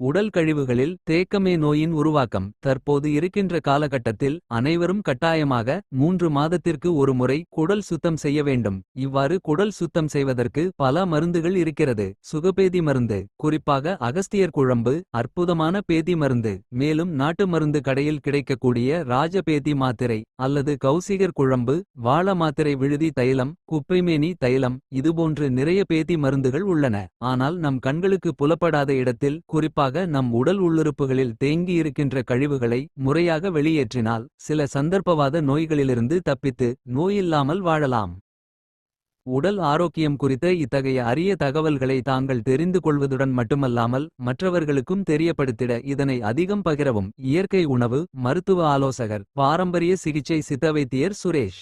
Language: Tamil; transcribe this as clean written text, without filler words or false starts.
உடல் கழிவுகளில் தேக்கமே நோயின் உருவாக்கம். தற்போது இருக்கின்ற காலகட்டத்தில் அனைவரும் கட்டாயமாக 3 மாதத்திற்கு ஒரு முறை குடல் சுத்தம் செய்ய வேண்டும். இவ்வாறு குடல் சுத்தம் செய்வதற்கு பல மருந்துகள் இருக்கிறது. சுகபேதி மருந்து, குறிப்பாக அகஸ்தியர் குழம்பு அற்புதமான பேதி மருந்து. மேலும் நாட்டு மருந்து கடையில் கிடைக்கக்கூடிய ராஜபேதி மாத்திரை அல்லது கௌசிகர் குழம்பு, வாழ மாத்திரை, விழுதி தைலம், குப்பைமேனி தைலம், இதுபோன்று நிறைய பேதி மருந்துகள் உள்ளன. ஆனால் நம் கண்களுக்கு புலப்படாத இடத்தில், குறிப்பாக நம் உடல் உள்ளுறுப்புகளில் தேங்கியிருக்கின்ற கழிவுகளை முறையாக வெளியேற்றினால் சில சந்தர்ப்பவாத நோய்களிலிருந்து தப்பித்து நோயில்லாமல் வாழலாம். உடல் ஆரோக்கியம் குறித்த இத்தகைய அரிய தகவல்களை தாங்கள் தெரிந்து கொள்வதுடன் மட்டுமல்லாமல் மற்றவர்களுக்கும் தெரியப்படுத்திட இதனை அதிகம் பகிரவும். இயற்கை உணவு மருத்துவ ஆலோசகர், பாரம்பரிய சிகிச்சை சித்த வைத்தியர் சுரேஷ்.